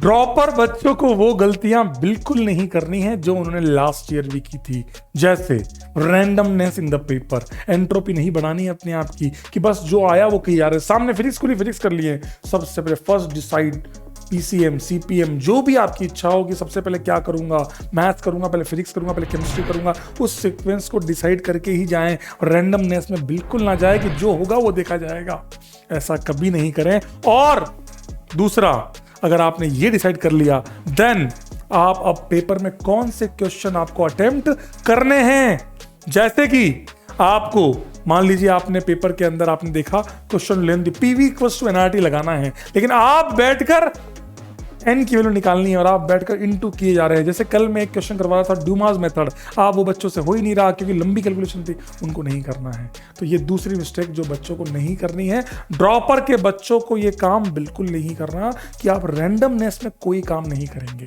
Dropper बच्चों को वो गलतियां बिल्कुल नहीं करनी है जो उन्होंने लास्ट ईयर भी की थी, जैसे randomness in the paper, entropy नहीं बनानी है अपने आप की कि बस जो आया वो कही जा रहे, सामने फिजिक्स को फिजिक्स कर लिए। सबसे पहले फर्स्ट डिसाइड पीसीएम सीपीएम जो भी आपकी इच्छा होगी, सबसे पहले क्या करूंगा, मैथ्स करूंगा, पहले फिजिक्स करूंगा, पहले केमिस्ट्री करूंगा, उस सीक्वेंस को डिसाइड करके ही जाएं और रैंडमनेस में बिल्कुल ना जाए कि जो होगा वो देखा जाएगा। ऐसा कभी नहीं करें। और दूसरा, अगर आपने ये डिसाइड कर लिया देन आप अब पेपर में कौन से क्वेश्चन आपको अटेम्प्ट करने हैं। जैसे कि आपको मान लीजिए आपने पेपर के अंदर आपने देखा question length PV equals to NRT लगाना है, लेकिन आप बैठकर एन की वैल्यू निकालनी है और आप बैठकर इनटू किए जा रहे हैं। जैसे कल मैं एक क्वेश्चन करवा रहा था डूमास मेथड, आप वो बच्चों से हो ही नहीं रहा क्योंकि लंबी कैलकुलेशन थी, उनको नहीं करना है। तो ये दूसरी मिस्टेक जो बच्चों को नहीं करनी है। ड्रॉपर के बच्चों को ये काम बिल्कुल नहीं करना कि आप रैंडमनेस में कोई काम नहीं करेंगे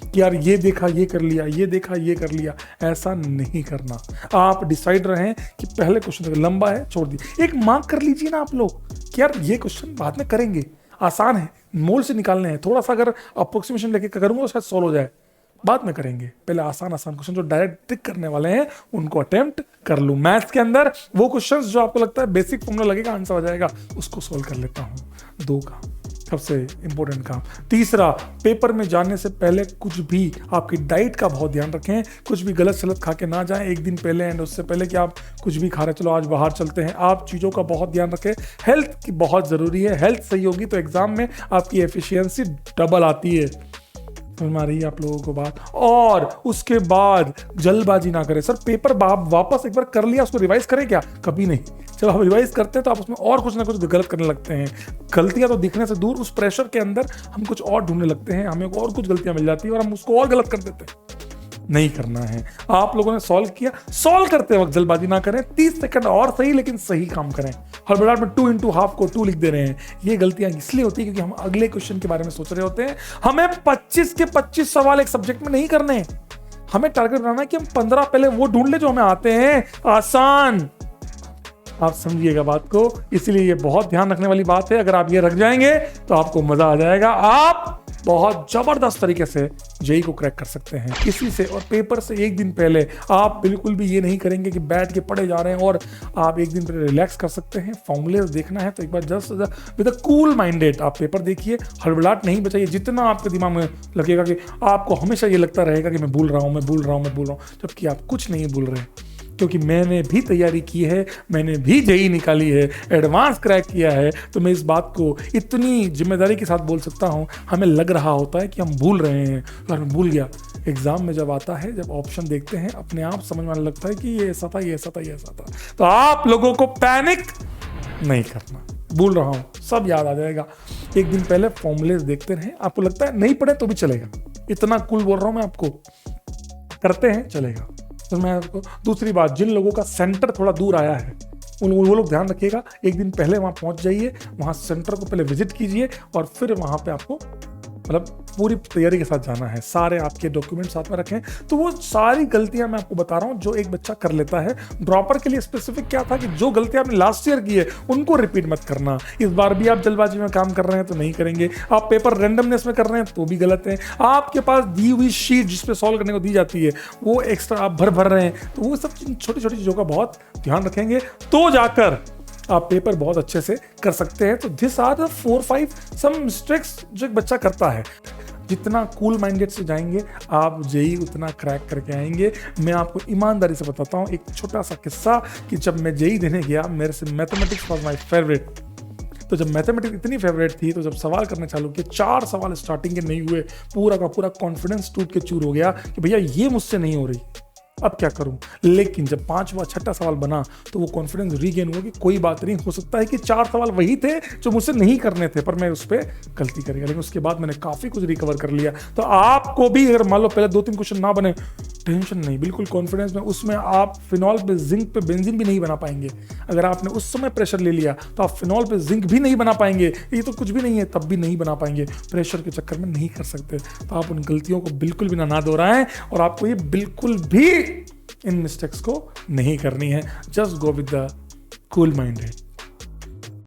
कि यार ये देखा ये कर लिया, ये देखा ये कर लिया, ऐसा नहीं करना। आप डिसाइड रहें कि पहले क्वेश्चन लंबा है छोड़ दिए, एक मार्क कर लीजिए ना आप लोग कि यार ये क्वेश्चन बाद में करेंगे, आसान है, मोल से निकालने हैं, थोड़ा सा अगर अप्रोक्सीमेशन लेके करूंगा तो शायद सॉल्व हो जाए, बाद में करेंगे। पहले आसान आसान क्वेश्चन जो डायरेक्ट टिक करने वाले हैं उनको अटेम्प्ट कर लूं। मैथ्स के अंदर वो क्वेश्चंस जो आपको लगता है बेसिक फॉर्मूला लगेगा आंसर हो जाएगा, उसको सॉल्व कर लेता हूं। दो का सबसे इंपॉर्टेंट काम। तीसरा, पेपर में जाने से पहले कुछ भी आपकी डाइट का बहुत ध्यान रखें, कुछ भी गलत सलत खा के ना जाएं एक दिन पहले एंड उससे पहले कि आप कुछ भी खा रहे चलो आज बाहर चलते हैं। आप चीज़ों का बहुत ध्यान रखें, हेल्थ की बहुत ज़रूरी है। हेल्थ सही होगी तो एग्जाम में आपकी एफिशिएंसी डबल आती है। समझ में आ रही है आप लोगों को बात। और उसके बाद जल्दबाजी ना करें। सर पेपर वापस एक बार कर लिया उसको रिवाइज करें क्या? कभी नहीं। जब हम रिवाइज करते हैं तो आप उसमें और कुछ ना कुछ गलत करने लगते हैं। गलतियां तो दिखने से दूर, उस प्रेशर के अंदर हम कुछ और ढूंढने लगते हैं, हमें और कुछ गलतियां मिल जाती है और हम उसको और गलत कर देते हैं। नहीं करना है। आप लोगों ने सॉल्व किया, सॉल्व करते वक्त जल्दबाजी ना करें, 30 सेकंड और सही लेकिन सही काम करें। हड़बड़ाहट में 2 into हाफ को 2 लिख दे रहे हैं। ये गलतियां इसलिए होती है क्योंकि हम अगले क्वेश्चन के बारे में सोच रहे होते हैं। हमें 25 के 25 सवाल एक सब्जेक्ट में नहीं करने, हमें टारगेट बनाना है कि हम 15 पहले वो ढूंढ ले जो हमें आते हैं आसान। आप समझिएगा बात को, इसलिए ये बहुत ध्यान रखने वाली बात है। अगर आप ये रख जाएंगे तो आपको मजा आ जाएगा, आप बहुत जबरदस्त तरीके से जेई को क्रैक कर सकते हैं किसी से। और पेपर से एक दिन पहले आप बिल्कुल भी ये नहीं करेंगे कि बैठ के पढ़े जा रहे हैं, और आप एक दिन पहले रिलैक्स कर सकते हैं। फॉर्मूले देखना है तो एक बार just with a cool minded आप पेपर देखिए, हड़बड़ाहट नहीं बचाइए। जितना आपके दिमाग में लगेगा कि आपको हमेशा ये लगता रहेगा कि मैं भूल रहा हूँ, मैं भूल रहा हूँ, मैं भूल रहा हूँ, जबकि आप कुछ नहीं भूल रहे, क्योंकि मैंने भी तैयारी की है, मैंने भी जेई निकाली है, एडवांस क्रैक किया है। तो मैं इस बात को इतनी जिम्मेदारी के साथ बोल सकता हूँ। हमें लग रहा होता है कि हम भूल रहे हैं और मैं भूल गया। एग्जाम में जब आता है, जब ऑप्शन देखते हैं, अपने आप समझ में आने लगता है कि ये ऐसा था, ये ऐसा था, ये ऐसा था। तो आप लोगों को पैनिक नहीं करना। भूल रहा हूँ, सब याद आ जाएगा। एक दिन पहले फॉर्मूलेज देखते रहें। आपको लगता है नहीं पढ़े तो भी चलेगा, इतना कूल बोल रहा हूँ मैं आपको, करते हैं चलेगा। तो मैं आपको दूसरी बात, जिन लोगों का सेंटर थोड़ा दूर आया है वो लोग ध्यान रखिएगा, एक दिन पहले वहाँ पहुँच जाइए, वहाँ सेंटर को पहले विजिट कीजिए और फिर वहाँ पे आपको मतलब पूरी तैयारी के साथ जाना है। सारे आपके डॉक्यूमेंट साथ में रखें। तो वो सारी गलतियां मैं आपको बता रहा हूं जो एक बच्चा कर लेता है। ड्रॉपर के लिए स्पेसिफिक क्या था कि जो गलतियां आपने लास्ट ईयर की है उनको रिपीट मत करना। इस बार भी आप जल्दबाजी में काम कर रहे हैं तो नहीं करेंगे। आप पेपर रैंडमनेस में कर रहे हैं तो भी गलत है। आपके पास दी हुई शीट जिसपे सॉल्व करने को दी जाती है वो एक्स्ट्रा आप भर रहे हैं, तो वो सब छोटी छोटी चीजों का बहुत ध्यान रखेंगे तो जाकर आप पेपर बहुत अच्छे से कर सकते हैं। तो this are the 4-5 some mistakes जो एक बच्चा करता है। जितना कूल माइंडेड से जाएंगे आप जेई उतना क्रैक करके आएंगे। मैं आपको ईमानदारी से बताता हूँ एक छोटा सा किस्सा कि जब मैं जेई देने गया, मेरे से मैथमेटिक्स वाज माय फेवरेट। तो जब मैथमेटिक्स इतनी फेवरेट थी तो जब सवाल करने चालू किए, 4 सवाल स्टार्टिंग के नहीं हुए, पूरा का पूरा कॉन्फिडेंस टूट के चूर हो गया कि भैया ये मुझसे नहीं हो रही, अब क्या करूं। लेकिन जब 5वां 6ठा सवाल बना तो वो कॉन्फिडेंस रीगेन हुआ कि कोई बात नहीं, हो सकता है कि 4 सवाल वही थे जो मुझसे नहीं करने थे पर मैं उस पर गलती करेगा। लेकिन उसके बाद मैंने काफी कुछ रिकवर कर लिया। तो आपको भी अगर मान लो पहले 2-3 क्वेश्चन ना बने, टेंशन नहीं, बिल्कुल कॉन्फिडेंस में। उसमें आप फिनॉल पे जिंक पे बेंजीन भी नहीं बना पाएंगे। अगर आपने उस समय प्रेशर ले लिया तो आप फिनॉल पे जिंक भी नहीं बना पाएंगे। ये तो कुछ भी नहीं है, तब भी नहीं बना पाएंगे, प्रेशर के चक्कर में नहीं कर सकते। तो आप उन गलतियों को बिल्कुल भी ना दोहराएं और आपको ये बिल्कुल भी इन मिस्टेक्स को नहीं करनी है। Just go with the cool minded.